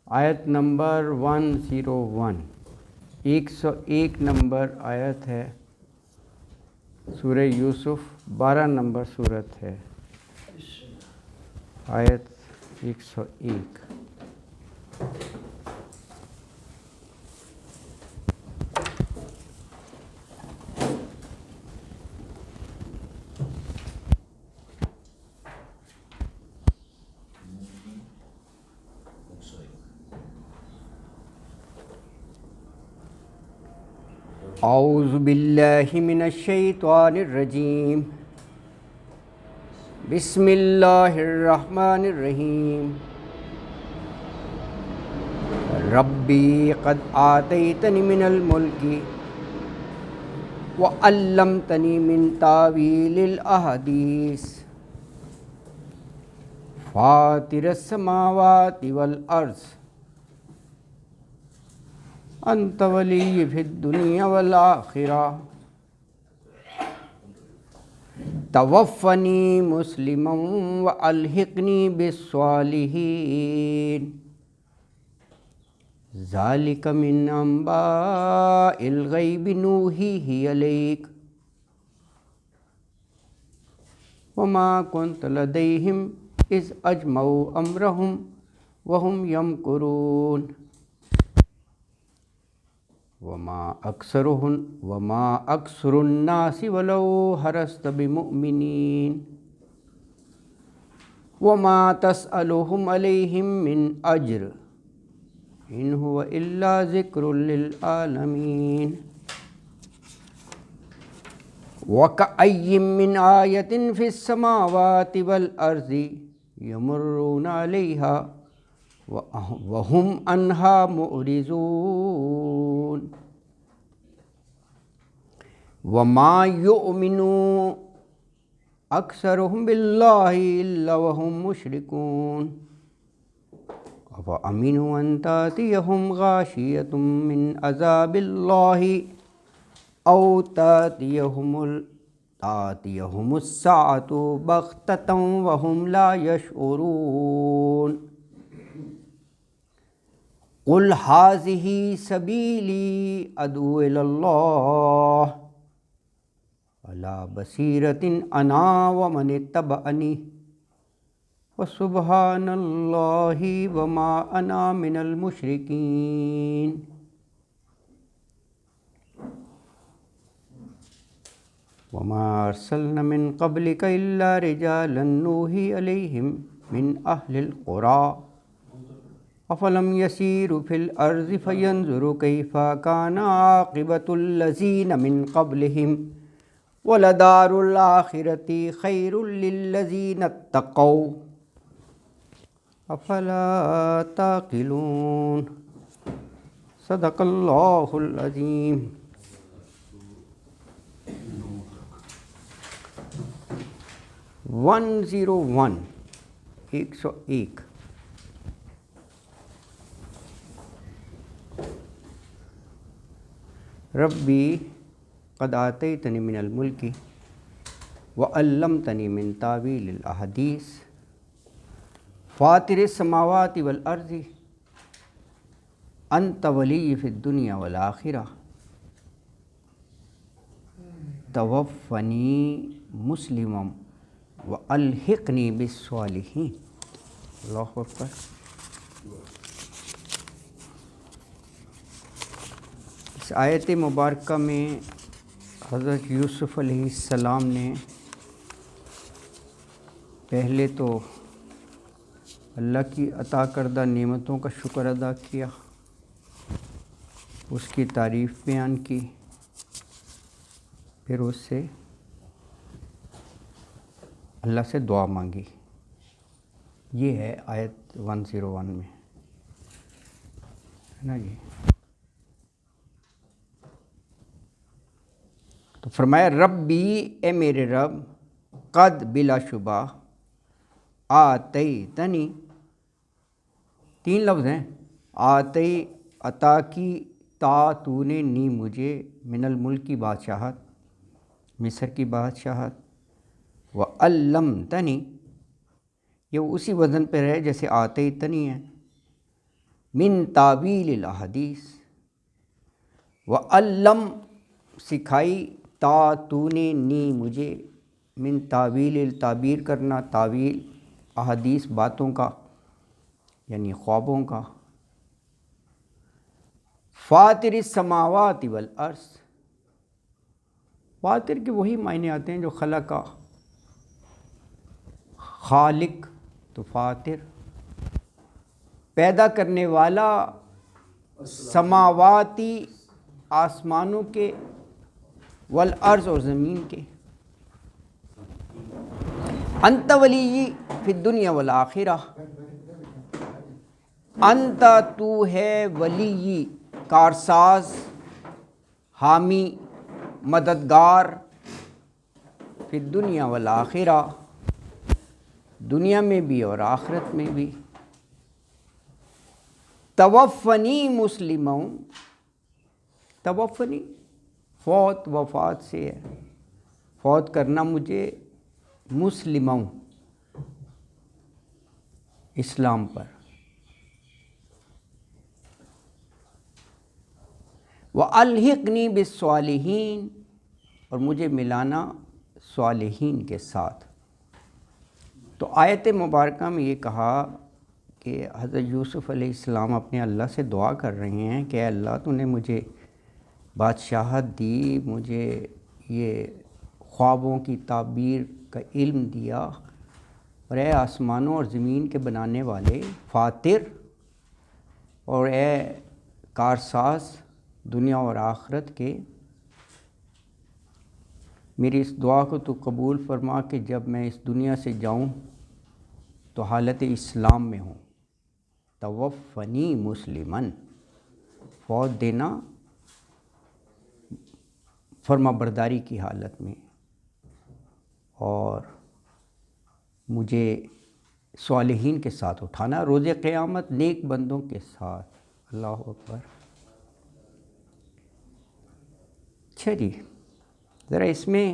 آیت number 101، 101 number آیت ہے، سورہ یوسف 12 نمبر سورت ہے، آیت 101۔ اعوذ باللہ من الشیطان الرجیم، بسم اللہ الرحمن الرحیم۔ ربی قد آتیتنی من الملک وعلمتنی من تاویل الاحادیث فاطر السماوات والارض انت ولی فی الدنیا والآخرہ توفنی مسلما والحقنی بالصالحین ذالک من انباء الغیب نوحیہ الیک وما کنت لدیہم اذ اجمعوا امرہم وہم یمکرون وما اکثر الناس ولو حرصت بمؤمنین وما تسألهم علیہم من اجر ان هو الا ذکر للعالمین وکأی من آیۃ فی السماوات والارض یمرون علیہا وهم عنها معرضون وما یؤمن اکثرهم باللہ الا وهم مشرکون افامنوا ان تأتیہم غاشیۃ من عذاب اللہ او تأتیہم الساعۃ بغتۃ وهم لا یشعرون قل ھذہ سبیلی ادعو الی اللہ علی بصیرۃ انا ومن اتبعنی وسبحان اللہ وما انا من المشرکین۔ وما ارسلنا من قبلک الا رجالا نوحی الیہم من اہل القری افلم یسیروا فی الارض فینظروا کیف کان عاقبۃ الذین من قبلہم ولدار الآخرۃ خیر للذین اتقوا افلا تعقلون۔ صدق اللہ العظیم۔ One zero one, 101۔ ربی قد آتیتنی من الملک وعلمتنی من تاویل الاحادیث فاطر السماوات والارض انت ولی فی الدنیا والآخرہ توفنی مسلما والحقنی بالصالحین۔ اللہ اکبر۔ اس آیت مبارکہ میں حضرت یوسف علیہ السلام نے پہلے تو اللہ کی عطا کردہ نعمتوں کا شکر ادا کیا، اس کی تعریف بیان کی، پھر اس سے اللہ سے دعا مانگی۔ یہ ہے آیت 101 میں، ہے نا جی۔ تو فرمایا ربی، اے میرے رب، قد بلا شبہ، آتیتنی، 3 لفظ ہیں، آتی عطا کی، تا تو نے، نی مجھے، من الملک کی بادشاہت، مصر کی بادشاہت، وعلمتنی، یہ اسی وزن پہ رہے جیسے آتیتنی ہے، من تعویل الاحادیث، وعلم سکھائی تا تو نے نی مجھے، من تعویل تعبیر کرنا، تعویل احادیث باتوں کا یعنی خوابوں کا، فاطر السماوات والارض، فاطر کے وہی معنی آتے ہیں جو خلق کا، خالق تو فاطر، پیدا کرنے والا، سماواتی آسمانوں کے، والارض اور زمین کے، انت ولی فی الدنیا والآخرہ، انت تو ہے ولی کارساز، حامی مددگار، فی الدنیا والآخرہ دنیا میں بھی اور آخرت میں بھی، توفنی مسلموں، توفنی فوت وفات سے ہے، فوت کرنا مجھے، مسلموں اسلام پر، وَأَلْحِقْنِي بِالصَّالِحِينَ اور مجھے ملانا صالحین کے ساتھ۔ تو آیت مبارکہ میں یہ کہا کہ حضرت یوسف علیہ السلام اپنے اللہ سے دعا کر رہے ہیں کہ اے اللہ تو نے مجھے بادشاہت دی، مجھے یہ خوابوں کی تعبیر کا علم دیا، اور اے آسمانوں اور زمین کے بنانے والے فاطر، اور اے کارساز دنیا اور آخرت کے، میری اس دعا کو تو قبول فرما کہ جب میں اس دنیا سے جاؤں تو حالت اسلام میں ہوں، توفنی مسلمن، فوت دینا فرما برداری کی حالت میں، اور مجھے صالحین کے ساتھ اٹھانا روز قیامت، نیک بندوں کے ساتھ۔ اللہ اکبر۔ اچھا جی، ذرا اس میں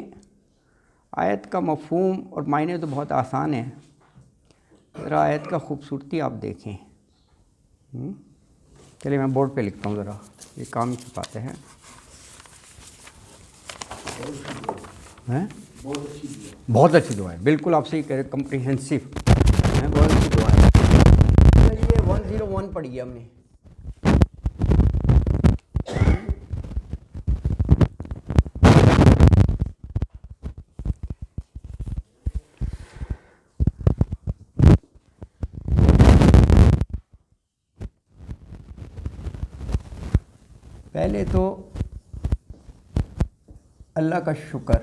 آیت کا مفہوم اور معنی تو بہت آسان ہے، ذرا آیت کا خوبصورتی آپ دیکھیں۔ چلیے میں بورڈ پہ لکھتا ہوں، ذرا یہ کام کی باتیں ہیں۔ بہت اچھی دعا ہے، بالکل آپ صحیح کہہ رہے، کمپریہنسو ہے، بہت اچھی دعا ہے۔ چلیے 101 پڑھی ہم نے۔ پہلے تو اللہ کا شکر،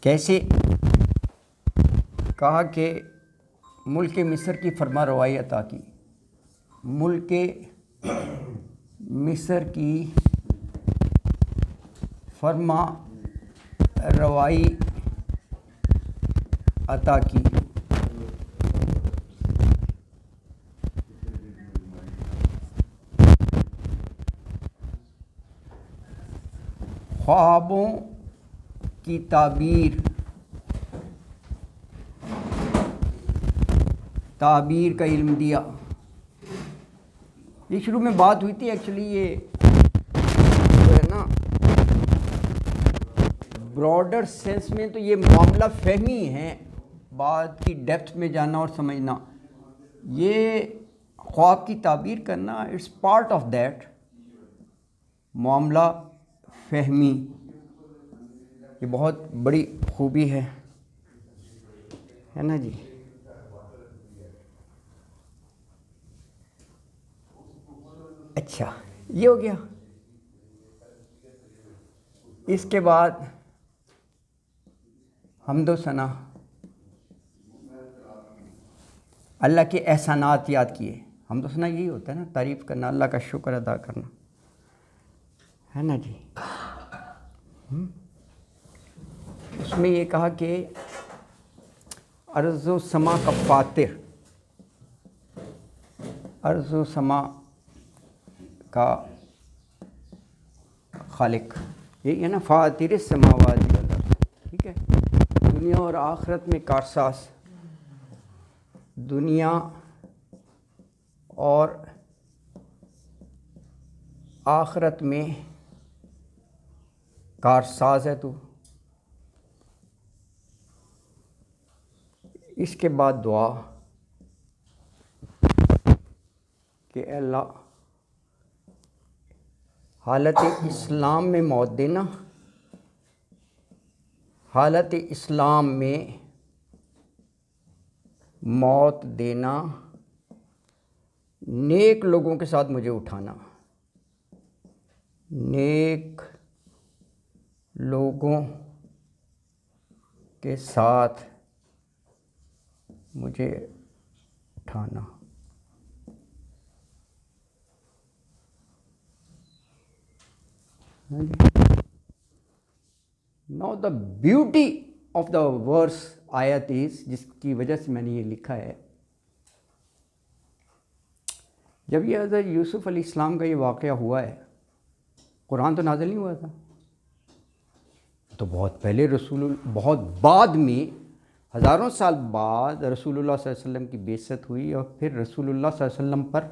کیسے کہا کہ ملک مصر کی فرما روائی عطا کی، ملک مصر کی فرما روائی عطا کی، خوابوں کی تعبیر کا علم دیا۔ یہ شروع میں بات ہوئی تھی، ایکچولی یہ جو ہے نا براڈر سینس میں تو یہ معاملہ فہمی ہے، بات کی ڈیپتھ میں جانا اور سمجھنا، یہ خواب کی تعبیر کرنا اٹس پارٹ آف دیٹ معاملہ فہمی، یہ بہت بڑی خوبی ہے نا جی۔ اچھا یہ ہو گیا، اس کے بعد حمد و ثنا، اللہ کے احسانات یاد کیے۔ حمد و ثنا یہی ہوتا ہے نا، تعریف کرنا، اللہ کا شکر ادا کرنا، ہے نا جی۔ اس میں یہ کہا کہ ارض و سما کا فاتر، ارض و سما کا خالق، یہ ہے نا فاطر السماوات والارض، ٹھیک ہے، دنیا اور آخرت میں کارساز، دنیا اور آخرت میں کارساز ہے تو۔ اس کے بعد دعا کہ اے اللہ حالت اسلام میں موت دینا، حالت اسلام میں موت دینا، نیک لوگوں کے ساتھ مجھے اٹھانا، نیک لوگوں کے ساتھ مجھے اٹھانا۔ Now the beauty of the verse آیت is، جس کی وجہ سے میں نے یہ لکھا ہے، جب یہ حضرت یوسف علیہ السلام کا یہ واقعہ ہوا ہے، قرآن تو نازل نہیں ہوا تھا، تو بہت پہلے بہت بعد میں ہزاروں سال بعد رسول اللہ صلی اللہ علیہ وسلم کی بعثت ہوئی اور پھر رسول اللہ صلی اللہ علیہ وسلم پر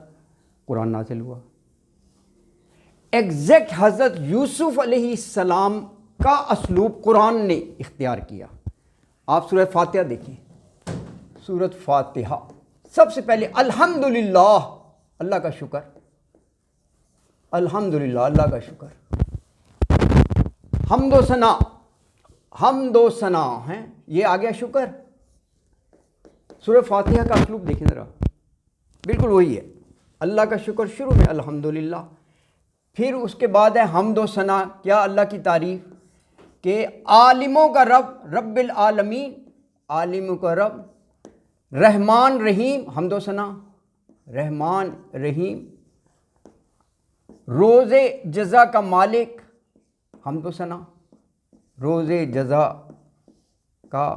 قرآن نازل ہوا۔ ایگزیکٹ حضرت یوسف علیہ السلام کا اسلوب قرآن نے اختیار کیا۔ آپ سورہ فاتحہ دیکھیں، سورۃ فاتحہ سب سے پہلے الحمدللہ، اللہ کا شکر، الحمدللہ اللہ کا شکر، حمد و ثنا، حمد و ثنا ہیں، یہ آ گیا شکر۔ سورہ فاتحہ کا اسلوب دیکھیں ذرا، بالکل وہی ہے، اللہ کا شکر شروع میں الحمدللہ، پھر اس کے بعد ہے حمد و ثنا، کیا اللہ کی تعریف، کہ عالموں کا رب، رب العالمین، عالموں کا رب، رحمان رحیم، حمد و ثنا، رحمان رحیم، روز جزا کا مالک، حمد و ثنا، روز جزا کا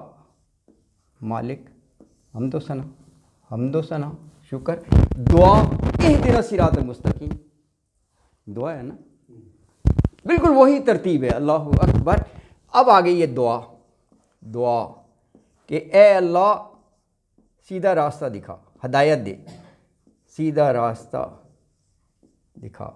مالک، حمد و ثنا، حمد و ثنا، شکر، دعا، اہدنا الصراط المستقیم، دعا ہے نا، بالکل وہی ترتیب ہے، اللہ اکبر۔ اب آ گئی یہ دعا، دعا کہ اے اللہ سیدھا راستہ دکھا، ہدایت دے، سیدھا راستہ دکھا۔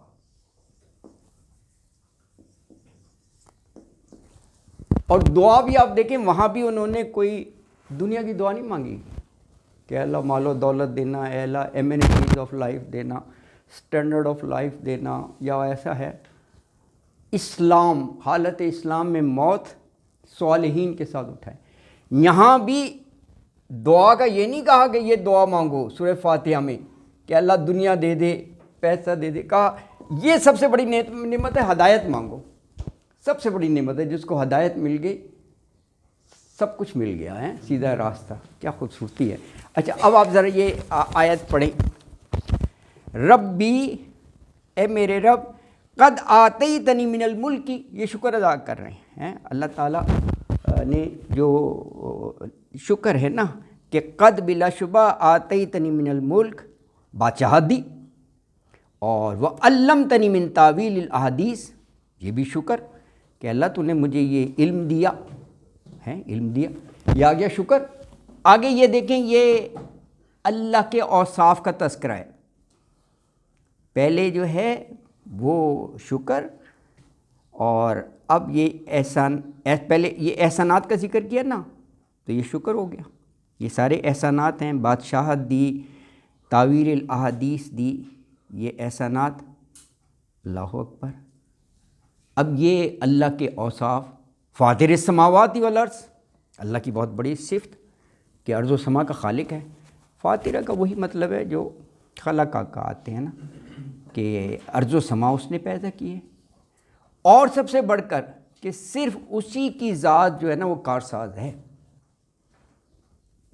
اور دعا بھی آپ دیکھیں، وہاں بھی انہوں نے کوئی دنیا کی دعا نہیں مانگی کہ اللہ مال و دولت دینا، اے اللہ ایمینٹیز آف لائف دینا، سٹینڈرڈ آف لائف دینا، یا ایسا ہے اسلام، حالت اسلام میں موت صالحین کے ساتھ اٹھائے۔ یہاں بھی دعا کا یہ نہیں کہا کہ یہ دعا مانگو سورہ فاتحہ میں کہ اللہ دنیا دے دے، پیسہ دے دے، کہا یہ سب سے بڑی نعمت ہے، ہدایت مانگو، سب سے بڑی نعمت ہے، جس کو ہدایت مل گئی سب کچھ مل گیا ہے، سیدھا راستہ، کیا خوبصورتی ہے۔ اچھا اب آپ ذرا یہ آیت پڑھیں، ربی، اے میرے رب، قد آتیتنی من الملک، یہ شکر ادا کر رہے ہیں اللہ تعالیٰ نے، جو شکر ہے نا کہ قد بلا شبہ آتیتنی من الملک، بادشاہت دی، اور وعلمتنی من تاویل الاحادیث، یہ بھی شکر کہ اللہ تو نے مجھے یہ علم دیا ہے، علم دیا، یہ آ گیا شکر۔ آگے یہ دیکھیں، یہ اللہ کے اوصاف کا تذکرہ ہے، پہلے جو ہے وہ شکر، اور اب یہ احسان، پہلے یہ احسانات کا ذکر کیا نا تو یہ شکر ہو گیا، یہ سارے احسانات ہیں، بادشاہت دی، تاویل الاحادیث دی، یہ احسانات، اللہ اکبر۔ اب یہ اللہ کے اوصاف، فاطر السماوات والارض، اللہ کی بہت بڑی صفت کہ ارض و سما کا خالق ہے۔ فاطرہ کا وہی مطلب ہے جو خلق کا آتے ہیں نا، کہ ارض و سما اس نے پیدا کی ہے، اور سب سے بڑھ کر کہ صرف اسی کی ذات جو ہے نا وہ کارساز ہے،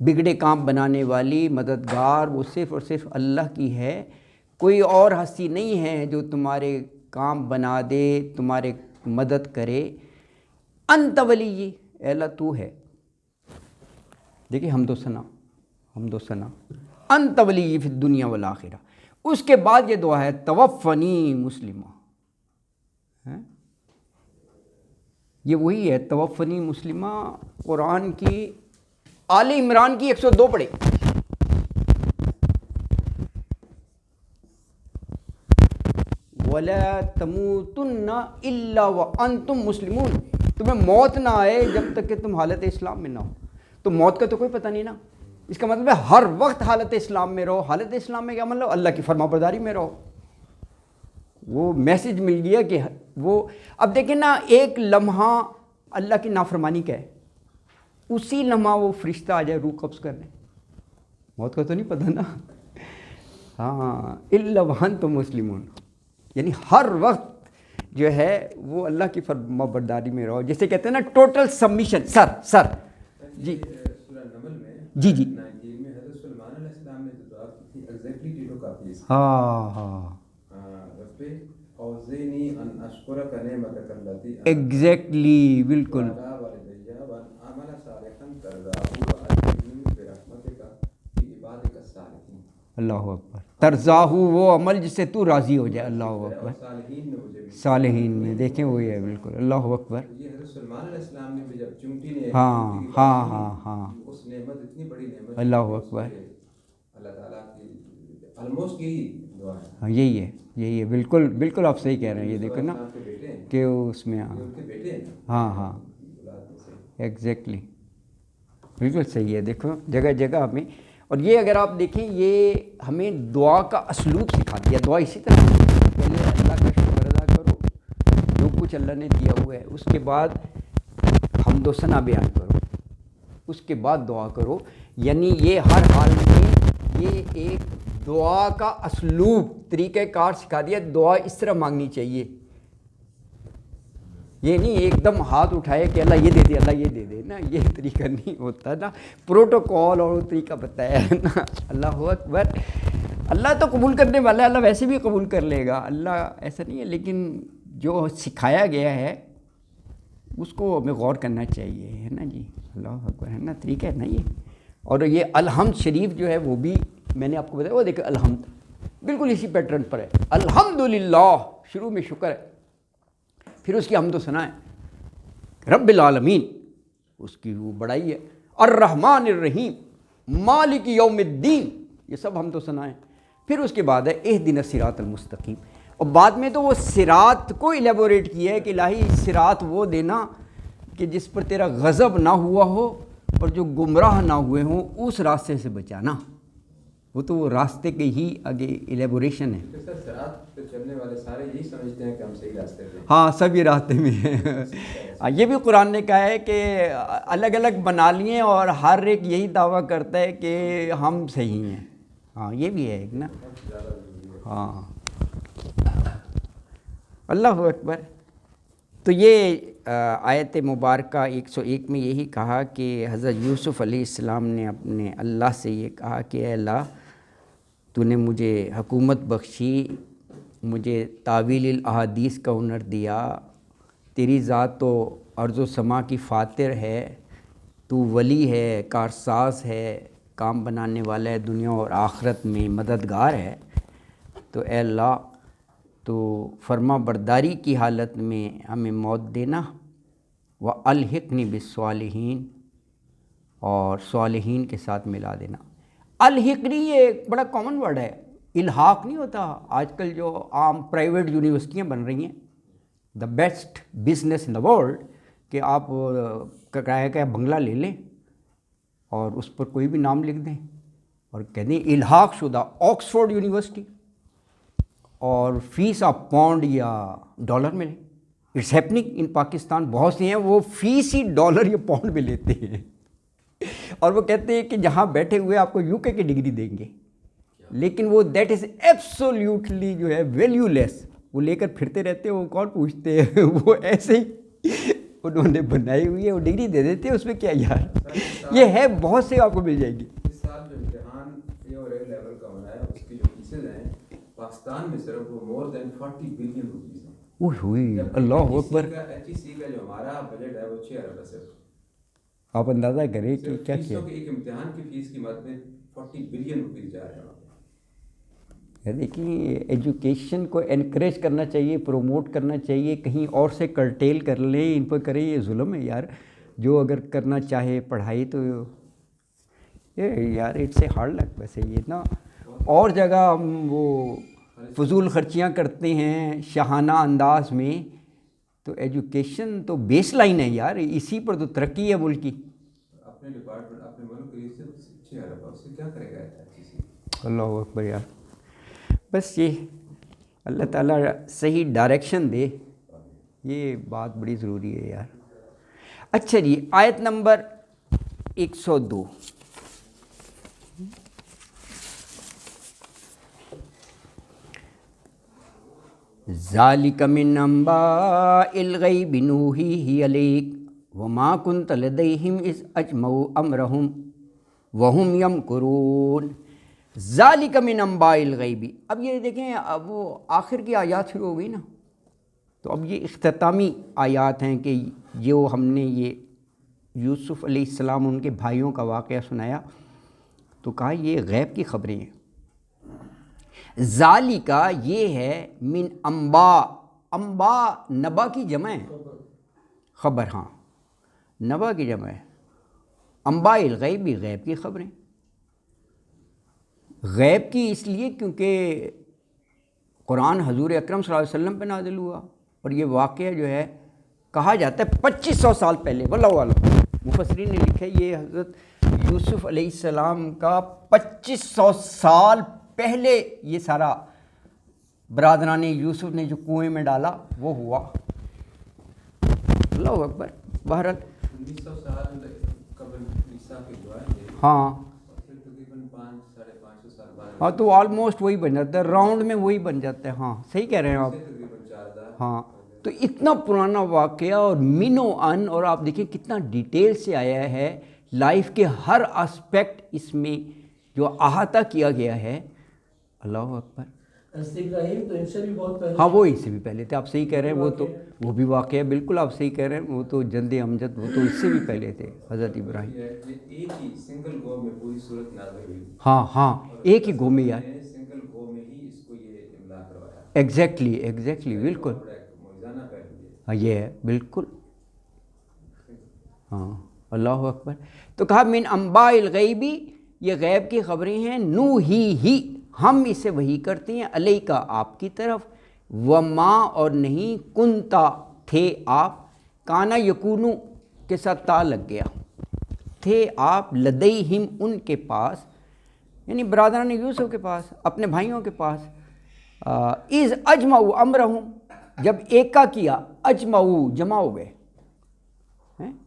بگڑے کام بنانے والی، مددگار، وہ صرف اور صرف اللہ کی ہے، کوئی اور ہستی نہیں ہے جو تمہارے کام بنا دے، تمہارے مدد کرے۔ انت ولی، اے اللہ تو ہے، دیکھیں حمد و ثنا، حمد و ثنا، انت ولی فی الدنیا والآخرہ۔ اس کے بعد یہ دعا ہے توفنی مسلمہ، یہ وہی ہے توفنی مسلمہ، قرآن کی آل عمران کی 102 پڑھے، وَلَا تَمُوتُنَّ إِلَّا وَأَنْتُمْ مُسْلِمُونَ، تمہیں موت نہ آئے جب تک کہ تم حالت اسلام میں نہ ہو. تو موت کا تو کوئی پتہ نہیں نا، اس کا مطلب ہے ہر وقت حالت اسلام میں رہو. حالت اسلام میں کیا مطلب؟ اللہ کی فرما برداری میں رہو. وہ میسج مل گیا کہ وہ اب دیکھیں نا، ایک لمحہ اللہ کی نافرمانی کا ہے، اسی لمحہ وہ فرشتہ آ جائے روح قبض کرنے. موت کا تو نہیں پتہ نا. ہاں الا وانتم مسلمون، یعنی ہر وقت جو ہے وہ اللہ کی فرما برداری میں رہو. جیسے کہتے ہیں نا ٹوٹل سبمیشن. سر جی سورہ نمل میں جی 19 میں حضرت سلیمان علیہ السلام نے جو دعا کی تھی ایگزیکٹلی ڈیٹو کاپی ہے. ہاں رب اوزعنی ان اشکرک نعمتک التی ایگزیکٹلی بالکل. وعلی والدی وان اعمل صالحا ترضاه وادخلنی برحمتک فی عبادک الصالحین. اللہ اکبر. ترضاہ وہ عمل جس سے تو راضی ہو جائے. اللہ اکبر. صالحین میں مجھے بھی صالحین میں دیکھیں وہی ہے بالکل. اللہ اکبر. یہ حضرت سلیمان علیہ السلام نے بھی جب چونٹی نے ہاں اس نعمت اتنی بڑی نعمت اللہ اکبر. اللہ تعالیٰ کی آلموسٹ یہی دعا ہے. ہاں یہی ہے بالکل آپ صحیح کہہ رہے ہیں. یہ دیکھو نا کہ اس میں ہاں ایگزیکٹلی بالکل صحیح ہے. دیکھو جگہ جگہ ہمیں، اور یہ اگر آپ دیکھیں یہ ہمیں دعا کا اسلوب سکھا دیا. دعا اسی طرح پہلے اللہ کا شکر ادا کرو جو کچھ اللہ نے دیا ہوا ہے، اس کے بعد حمد و ثنا بیان کرو، اس کے بعد دعا کرو. یعنی یہ ہر حال میں یہ ایک دعا کا اسلوب طریقہ کار سکھا دیا. دعا اس طرح مانگنی چاہیے. یہ نہیں ایک دم ہاتھ اٹھائے کہ اللہ یہ دے دے اللہ یہ دے دے نا، یہ طریقہ نہیں ہوتا نا. پروٹوکول اور طریقہ بتایا ہے نا. اللہ اکبر. اللہ تو قبول کرنے والا ہے، اللہ ویسے بھی قبول کر لے گا. اللہ ایسا نہیں ہے، لیکن جو سکھایا گیا ہے اس کو ہمیں غور کرنا چاہیے، ہے نا جی. اللہ اکبر ہے نا، طریقہ ہے نا یہ. اور یہ الحمد شریف جو ہے وہ بھی میں نے آپ کو بتایا، وہ دیکھو الحمد بالکل اسی پیٹرن پر ہے. الحمدللہ شروع میں شکر ہے، پھر اس کی حمد و ثنا ہے. رب العالمین اس کی وہ بڑائی ہے. الرحمن الرحیم مالک یوم الدین، یہ سب حمد و ثنا ہے. پھر اس کے بعد ہے اہدنا الصراط المستقیم. اور بعد میں تو وہ صراط کو ایلیبوریٹ کیا ہے کہ الہی صراط وہ دینا کہ جس پر تیرا غضب نہ ہوا ہو اور جو گمراہ نہ ہوئے ہوں، اس راستے سے بچانا. وہ تو وہ راستے کے ہی آگے ایلیبوریشن ہے. سر صراط پہ چلنے والے سارے یہی سمجھتے ہیں کہ ہم صحیح راستے پہ. ہاں سب یہ راستے میں ہیں. یہ بھی قرآن نے کہا ہے کہ الگ الگ بنا لیے اور ہر ایک یہی دعویٰ کرتا ہے کہ ہم صحیح ہیں. ہاں یہ بھی ہے ایک نا. ہاں اللہ اکبر. تو یہ آیت مبارکہ 101 میں یہی کہا کہ حضرت یوسف علیہ السلام نے اپنے اللہ سے یہ کہا کہ اے اللہ تو نے مجھے حکومت بخشی، مجھے تعویل الاحادیث کا ہنر دیا، تیری ذات تو ارض و سما کی فاتر ہے، تو ولی ہے، کارساز ہے، کام بنانے والا ہے، دنیا اور آخرت میں مددگار ہے. تو اے اللہ تو فرما برداری کی حالت میں ہمیں موت دینا، وَأَلْحِقْنِي بِالصَّالِحِينَ اور صالحین کے ساتھ ملا دینا. الحقنی یہ بڑا کامن ورڈ ہے. الحاق نہیں ہوتا. آج کل جو عام پرائیویٹ یونیورسٹیاں بن رہی ہیں، the best business in the world, کہ آپ کرایہ کا بنگلہ لے لیں اور اس پر کوئی بھی نام لکھ دیں اور کہہ دیں الحاق شدہ آکسفورڈ یونیورسٹی، اور فیس آپ پاؤنڈ یا ڈالر میں لیں. It's happening in Pakistan. بہت سے ہیں وہ فیس ہی ڈالر یا پاؤنڈ میں لیتے ہیں اور وہ کہتے ہیں کہ جہاں بیٹھے ہوئے آپ کو یو کے کی ڈگری دیں گے، لیکن وہ دیٹ از ایبسولیوٹلی جو ہے ویلیو لیس. وہ لے کر پھرتے رہتے ہیں، وہ کون پوچھتے ہیں. وہ ایسے ہی انہوں نے بنائی ہوئی ہے، وہ ڈگری دے دیتے ہیں. اس میں کیا یار، یہ ہے بہت سے آپ کو مل جائے گی. اس سال جو امتحان اے اور اے لیول کا ہونا ہے، اس کی جو فیسز ہیں پاکستان میں صرف وہ مور دین 40 بلین روپیز ہیں. اوہ اللہ اکبر. ایچ ای سی کا جو ہمارا بجٹ ہے وہ 6 ارب ہے صرف. آپ اندازہ کریں کہ کیا کیا ایک امتحان کی فیس کی مد میں 40 بلین روپیز جا رہے ہیں. دیکھیں ایجوکیشن کو انکریج کرنا چاہیے، پروموٹ کرنا چاہیے. کہیں اور سے کرٹیل کر لیں، ان پر کریں، یہ ظلم ہے یار. جو اگر کرنا چاہے پڑھائی تو یہ یار اٹس اے ہارڈ لک. ویسے یہ نا اور جگہ ہم وہ فضول خرچیاں کرتے ہیں شاہانہ انداز میں، تو ایجوکیشن تو بیس لائن ہے یار، اسی پر تو ترقی ہے ملک کی. اپنے ڈپارٹمنٹ اپنے ملک کے لیے صرف 6 ارب اس سے کیا کرے گا اچھی سی. اللہ اکبر یار. بس یہ اللہ تعالیٰ صحیح ڈائریکشن دے، یہ بات بڑی ضروری ہے یار. اچھا جی، آیت نمبر 102. ذالک من انباء الغیب نوحیہ الیک وما کنت لدیہم اذ اجمعوا امرہم وہم یمکرون. ذالک من انباء الغیب. اب یہ دیکھیں، اب وہ آخر کی آیات شروع ہو گئی نا، تو اب یہ اختتامی آیات ہیں کہ جو ہم نے یہ یوسف علیہ السلام ان کے بھائیوں کا واقعہ سنایا تو کہا یہ غیب کی خبریں ہیں. ذالکہ یہ ہے من انباء. انباء نبا کی جمع ہے، خبر. ہاں نبا کی جمع ہے. انباء الغیب بھی غیب کی خبریں. غیب کی اس لیے کیونکہ قرآن حضور اکرم صلی اللہ علیہ وسلم پہ نازل ہوا، اور یہ واقعہ جو ہے کہا جاتا ہے 2500 سال پہلے. واللہ اعلم. مفسرین نے لکھا ہے یہ حضرت یوسف علیہ السلام کا 2500 سال پہلے یہ سارا برادران یوسف نے جو کنویں میں ڈالا وہ ہوا. اللہ اکبر. بہرحال 1900 سال قبل عیسیٰ کے جو ہے ہاں تقریباً 500-550 سال بعد ہاں، تو آلموسٹ وہی بن جاتا ہے، راؤنڈ میں وہی بن جاتا ہے. ہاں صحیح کہہ رہے ہیں آپ. تقریباً 4000. ہاں تو اتنا پرانا واقعہ اور من و ان، اور آپ دیکھیں کتنا ڈیٹیل سے آیا ہے، لائف کے ہر اسپیکٹ اس میں جو احاطہ کیا گیا ہے. اللہ اکبر. ابراہیم تو ان سے بھی بہت پہلے. ہاں وہ اس سے بھی پہلے تھے، آپ صحیح کہہ رہے ہیں. وہ تو وہ بھی واقعہ بالکل آپ صحیح کہہ رہے ہیں. وہ تو جند امجد وہ تو اس سے بھی پہلے تھے حضرت ابراہیم. یہ ایک ہی سنگل گو میں پوری صورت نازل ہوئی. ہاں ہاں ایک ہی گو میں یار. سنگل گو میں ہی اس کو یہ املا کروایا. ایگزیکٹلی بالکل. موجزانہ پہلو یہ. ہاں یہ ہے بالکل. ہاں اللہ اکبر. تو کہا من انباء الغیبی، یہ غیب کی خبریں ہیں. نوحیہ، ہم اسے وحی کرتے ہیں. علیکہ، آپ کی طرف. وما، اور نہیں. کنتا، تھے آپ. کانا یکونو کے ساتھ تا لگ گیا. تھے آپ. لدیہم، ان کے پاس، یعنی برادران یوسف کے پاس، اپنے بھائیوں کے پاس. اذ اجمعوا امرہم، جب ایکا کیا. اجمعوا، جمع ہو گئے.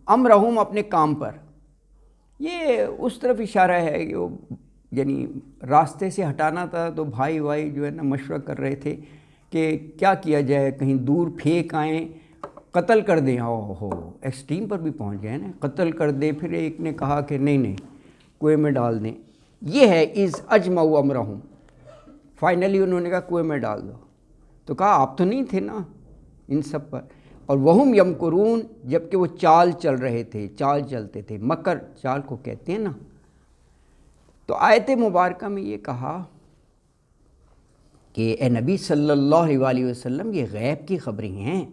امرہم، اپنے کام پر. یہ اس طرف اشارہ ہے کہ وہ یعنی راستے سے ہٹانا تھا، تو بھائی جو ہے نا مشورہ کر رہے تھے کہ کیا کیا جائے، کہیں دور پھینک آئیں، قتل کر دیں. ہو ایکسٹریم پر بھی پہنچ گئے نا، قتل کر دیں. پھر ایک نے کہا کہ نہیں کنویں میں ڈال دیں. یہ ہے اذ اجمعوا امرہم. فائنلی انہوں نے کہا کنویں میں ڈال دو. تو کہا آپ تو نہیں تھے نا ان سب پر. اور وہم یمکرون، جب کہ وہ چال چل رہے تھے، چال چلتے تھے. مکر چال کو کہتے ہیں نا. تو آیت مبارکہ میں یہ کہا کہ اے نبی صلی اللہ علیہ وسلم، یہ غیب کی خبریں ہیں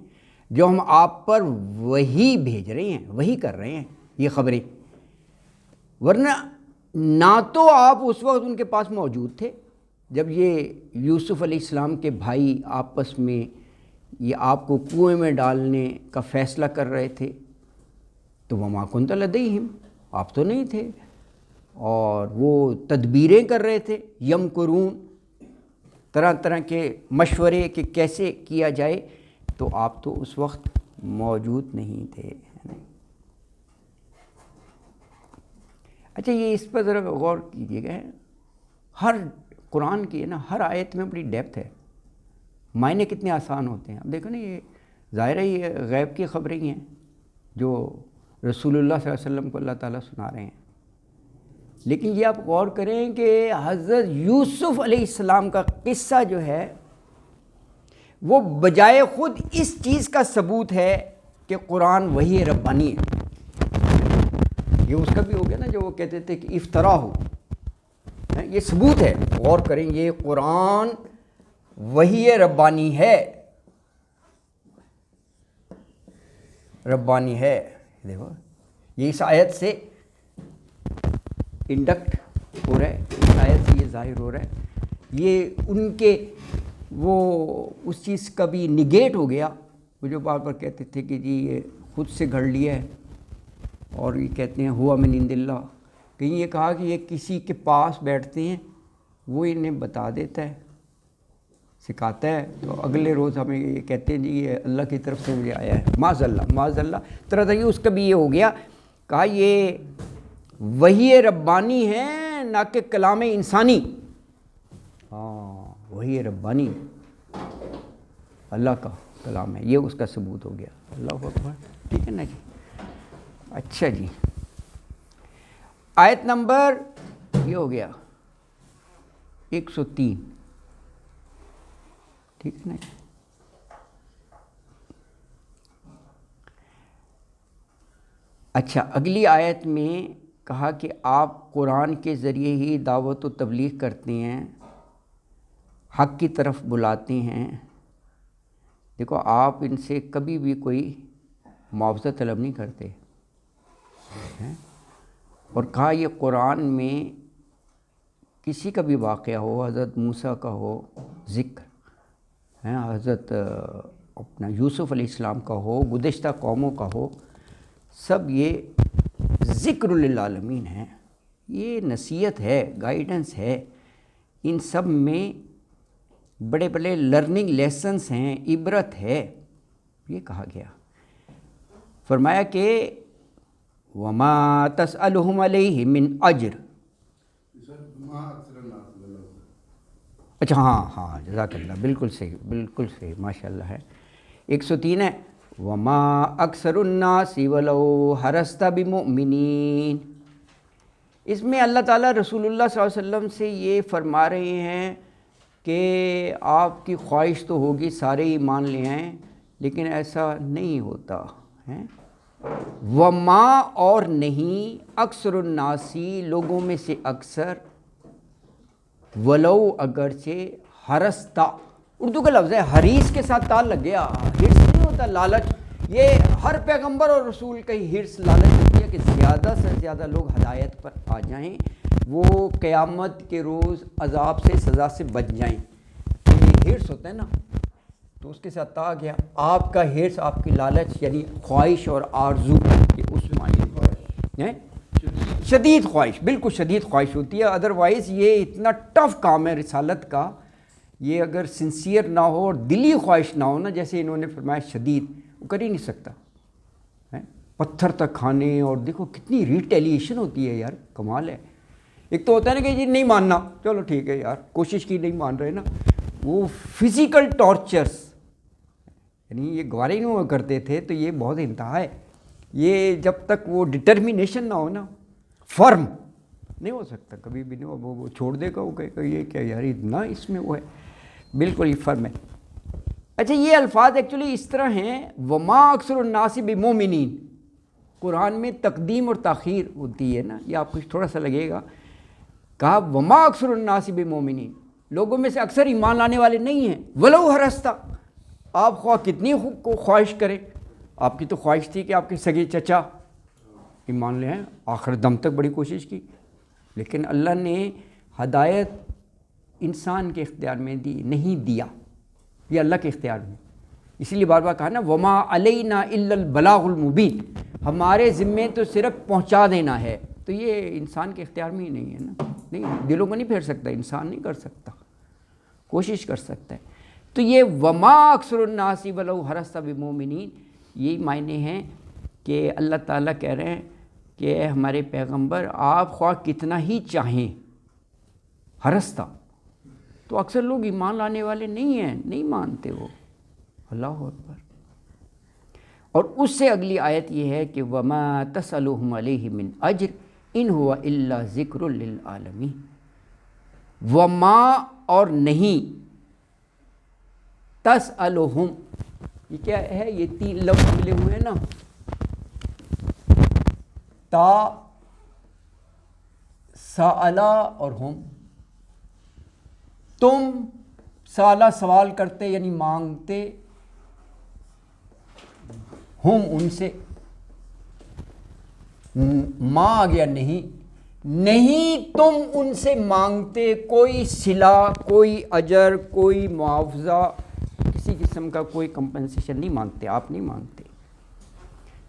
جو ہم آپ پر وہی بھیج رہے ہیں، وہی کر رہے ہیں یہ خبریں. ورنہ نہ تو آپ اس وقت ان کے پاس موجود تھے جب یہ یوسف علیہ السلام کے بھائی آپس میں یہ آپ کو کنویں میں ڈالنے کا فیصلہ کر رہے تھے. تو وما کنت لدیہم، آپ تو نہیں تھے. اور وہ تدبیریں کر رہے تھے. یمکرون، طرح طرح کے مشورے کہ کیسے کیا جائے. تو آپ تو اس وقت موجود نہیں تھے. اچھا یہ اس پر ذرا غور کیجیے گا. ہر قرآن کی ہے نا ہر آیت میں بڑی ڈیپتھ ہے. معنی کتنے آسان ہوتے ہیں. اب دیکھو نا، یہ ظاہر ہے یہ غیب کی خبریں ہی ہیں جو رسول اللہ صلی اللہ علیہ وسلم کو اللہ تعالیٰ سنا رہے ہیں. لیکن یہ آپ غور کریں کہ حضرت یوسف علیہ السلام کا قصہ جو ہے وہ بجائے خود اس چیز کا ثبوت ہے کہ قرآن وحی ربانی ہے. یہ اس کا بھی ہو گیا نا جو وہ کہتے تھے کہ افطرا ہو. یہ ثبوت ہے. غور کریں، یہ قرآن وحی ربانی ہے. ربانی ہے. دیکھو یہ اس آیت سے انڈکٹ ہو رہا ہے، اس آیت سے یہ ظاہر ہو رہا ہے. یہ ان کے وہ اس چیز کا بھی نگیٹ ہو گیا. وہ جو بار بار کہتے تھے کہ جی یہ خود سے گھڑ لیا ہے، اور یہ کہتے ہیں ہوا من عند اللہ. کہیں یہ کہا کہ یہ کسی کے پاس بیٹھتے ہیں، وہ انہیں بتا دیتا ہے، سکھاتا ہے، تو اگلے روز ہمیں یہ کہتے ہیں جی یہ اللہ کی طرف سے مجھے آیا ہے. معاذ اللہ معاذ اللہ. طرح طرح اس کا بھی یہ ہو گیا. کہا یہ وحی ربانی ہے نہ کہ کلام انسانی. ہاں وحی ربانی اللہ کا کلام ہے، یہ اس کا ثبوت ہو گیا. اللہ اکبر. ٹھیک ہے نا جی. اچھا جی، آیت نمبر یہ ہو گیا 103. ٹھیک ہے نا جی. اچھا، اگلی آیت میں کہا کہ آپ قرآن کے ذریعے ہی دعوت و تبلیغ کرتے ہیں، حق کی طرف بلاتے ہیں. دیکھو آپ ان سے کبھی بھی کوئی معاوضہ طلب نہیں کرتے ہیں. اور کہا یہ قرآن میں کسی کا بھی واقعہ ہو، حضرت موسیٰ کا ہو ذکر ہیں، حضرت اپنا یوسف علیہ السلام کا ہو، گزشتہ قوموں کا ہو، سب یہ ذکر للعالمین ہے. یہ نصیحت ہے، گائیڈنس ہے. ان سب میں بڑے بڑے لرننگ لیسنس ہیں، عبرت ہے. یہ کہا گیا. فرمایا کہ وما تسألہم علیہ من اجر. اچھا ہاں جزاک اللہ، بالکل صحیح بالکل صحیح، ماشاء اللہ ہے. 103 ہے وما اکثر الناس ولو حرصت بمؤمنین. اس میں اللہ تعالیٰ رسول اللہ صلی اللہ علیہ وسلم سے یہ فرما رہے ہیں کہ آپ کی خواہش تو ہوگی سارے ایمان لے آئیں، لیکن ایسا نہیں ہوتا ہے. وما اور نہیں، اکثر الناسی لوگوں میں سے اکثر، ولو اگرچہ، حرصتا اردو کا لفظ ہے، حریص کے ساتھ تال لگ گیا. ہرس نہیں ہوتا، لالچ. یہ ہر پیغمبر اور رسول کا ہی ہرس لالچ ہوتی ہے کہ زیادہ سے زیادہ لوگ ہدایت پر آ جائیں، وہ قیامت کے روز عذاب سے سزا سے بچ جائیں. یہ ہرس ہوتا ہے نا، تو اس کے ساتھ تا گیا. آپ کا ہرس، آپ کی لالچ یعنی خواہش اور آرزو، یہ اس معنی ہے شدید خواہش، بالکل شدید خواہش ہوتی ہے. ادروائز یہ اتنا ٹف کام ہے رسالت کا، یہ اگر سنسیئر نہ ہو اور دلی خواہش نہ ہو نا، جیسے انہوں نے فرمایا شدید، وہ کر ہی نہیں سکتا. پتھر تک کھانے، اور دیکھو کتنی ریٹیلیشن ہوتی ہے یار، کمال ہے. ایک تو ہوتا ہے نا کہ جی نہیں ماننا، چلو ٹھیک ہے یار، کوشش کی نہیں مان رہے نا. وہ فزیکل ٹارچرز، یعنی یہ گوارے نہیں ہوا کرتے تھے، تو یہ بہت انتہا ہے. یہ جب تک وہ ڈٹرمینیشن نہ ہو نا، فرم نہیں ہو سکتا کبھی بھی. نہیں وہ چھوڑ دے گا، وہ کہے گا یہ کیا یار اتنا اس میں وہ ہے. بالکل یہ فرم ہے. اچھا یہ الفاظ ایکچولی اس طرح ہیں، وما اکثر الناس بمؤمنین. قرآن میں تقدیم اور تاخیر ہوتی ہے نا، یہ آپ کو تھوڑا سا لگے گا. کہا وما اکثر الناس بمؤمنین، لوگوں میں سے اکثر ایمان لانے والے نہیں ہیں. ولو حرصتا، آپ خواہ کتنی خواہش کریں. آپ کی تو خواہش تھی کہ آپ کے سگے چچا ایمان لے آئیں، آخر دم تک بڑی کوشش کی، لیکن اللہ نے ہدایت انسان کے اختیار میں نہیں دیا، یہ اللہ کے اختیار میں. اسی لیے بار بار کہا نا وما علینا الا البلاغ المبین، ہمارے ذمے تو صرف پہنچا دینا ہے. تو یہ انسان کے اختیار میں ہی نہیں ہے نا. نہیں، دلوں کو نہیں پھیر سکتا انسان، نہیں کر سکتا، کوشش کر سکتا ہے. تو یہ وما اکثر الناس ولو حرصت بمؤمنین، یہی معنی ہیں کہ اللہ تعالیٰ کہہ رہے ہیں کہ اے ہمارے پیغمبر، آپ خواہ کتنا ہی چاہیں، حرصتا، تو اکثر لوگ ایمان لانے والے نہیں ہیں، نہیں مانتے وہ. اللہ اکبر. اور اس سے اگلی آیت یہ ہے کہ وما تسألہم علیہ من اجر ان ہوا الا ذکر للعالمین. وما اور نہیں، تسألہم، یہ کیا ہے؟ یہ 3 لفظ ملے ہوئے ہیں نا، تا، سألا اور ہم. تم سالا سوال کرتے یعنی مانگتے، ہم ان سے، ماں آ گیا نہیں، نہیں تم ان سے مانگتے کوئی صلہ، کوئی اجر، کوئی معاوضہ، کسی قسم کا کوئی کمپنسیشن نہیں مانگتے، آپ نہیں مانگتے۔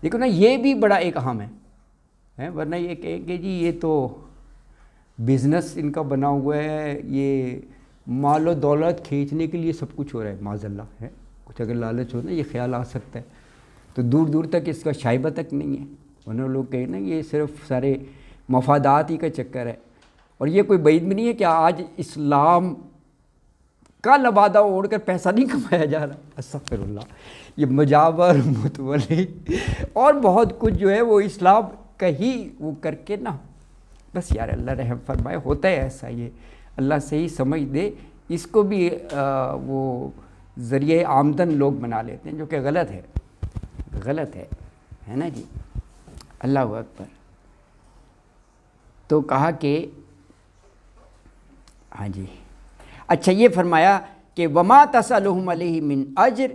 دیکھو نا یہ بھی بڑا ایک اہم ہے، ورنہ یہ کہیں کہ جی یہ تو بزنس ان کا بنا ہوا ہے، یہ مال و دولت کھینچنے کے لیے سب کچھ ہو رہا ہے، معاذ اللہ ہے، کچھ اگر لالچ ہو نا یہ خیال آ سکتا ہے، تو دور دور تک اس کا شائبہ تک نہیں ہے، ورنہ لوگ کہیں نا یہ صرف سارے مفادات ہی کا چکر ہے۔ اور یہ کوئی بعید بھی نہیں ہے کہ آج اسلام کا لبادہ اوڑھ کر پیسہ نہیں کمایا جا رہا، استغفر اللہ، یہ مجاور، متولی اور بہت کچھ جو ہے وہ اسلام کا ہی وہ کر کے نا، بس یار اللہ رحم فرمائے، ہوتا ہے ایسا، یہ اللہ صحیح سمجھ دے، اس کو بھی وہ ذریعہ آمدن لوگ بنا لیتے ہیں، جو کہ غلط ہے نا جی، اللہ اکبر۔ تو کہا کہ ہاں جی، اچھا یہ فرمایا کہ وما تسألہم علیہ من اجر،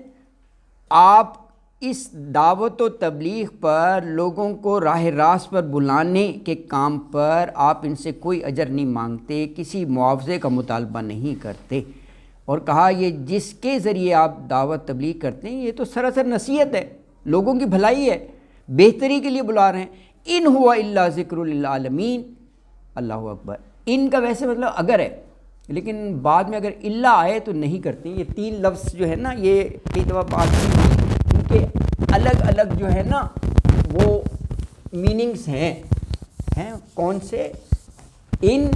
آپ اس دعوت و تبلیغ پر، لوگوں کو راہ راست پر بلانے کے کام پر آپ ان سے کوئی اجر نہیں مانگتے، کسی معاوضے کا مطالبہ نہیں کرتے، اور کہا یہ جس کے ذریعے آپ دعوت تبلیغ کرتے ہیں یہ تو سراسر نصیحت ہے، لوگوں کی بھلائی ہے، بہتری کے لیے بلا رہے ہیں، ان ہوا الا ذکر للعالمین، اللہ اکبر۔ ان کا ویسے مطلب اگر ہے، لیکن بعد میں اگر الا آئے تو نہیں کرتے، یہ تین لفظ جو ہے نا یہ کئی دفعہ بات ان کے الگ الگ جو ہے نا وہ میننگز ہیں کون سے؟ ان،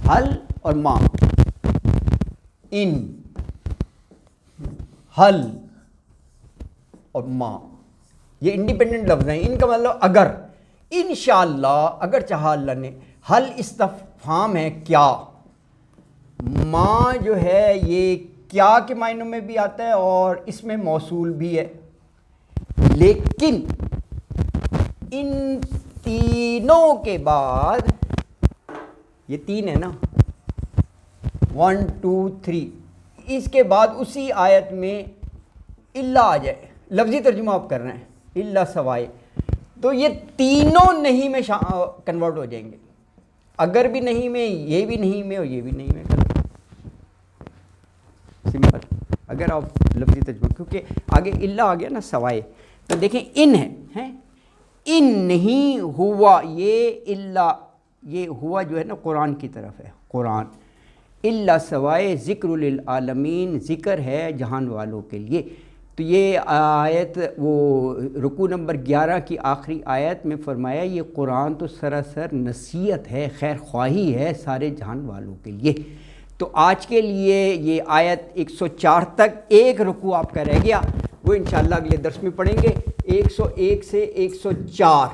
حل اور ما۔ ان، حل اور ما یہ انڈیپینڈنٹ لفظ ہیں، ان کا مطلب اگر، انشاءاللہ، اگر چاہا اللہ نے، حل استفہام ہے کیا، ما جو ہے یہ کیا کے معنوں میں بھی آتا ہے اور اس میں موصول بھی ہے، لیکن ان تینوں کے بعد، یہ تین ہے نا، 1 2 3، اس کے بعد اسی آیت میں الا آ جائے، لفظی ترجمہ آپ کر رہے ہیں، الا سوائے، تو یہ تینوں نہیں میں کنورٹ ہو جائیں گے، اگر بھی نہیں میں، یہ بھی نہیں میں اور یہ بھی نہیں میں، سمپل۔ اگر آپ لفظی ترجمہ، کیونکہ آگے الا آ گیا نا سوائے، تو دیکھیں ان ہے، ان نہیں ہوا، یہ الا، یہ ہوا جو ہے نا قرآن کی طرف ہے، قرآن، الا سوائے ذکر للعالمین، ذکر ہے جہان والوں کے لیے۔ تو یہ آیت وہ رکوع نمبر 11 کی آخری آیت میں فرمایا یہ قرآن تو سراسر نصیحت ہے، خیر خواہی ہے سارے جہان والوں کے لیے۔ تو آج کے لیے یہ آیت 104 تک ایک رکوع آپ کا رہ گیا، وہ انشاءاللہ اگلے درس میں پڑھیں گے، 101 سے 104۔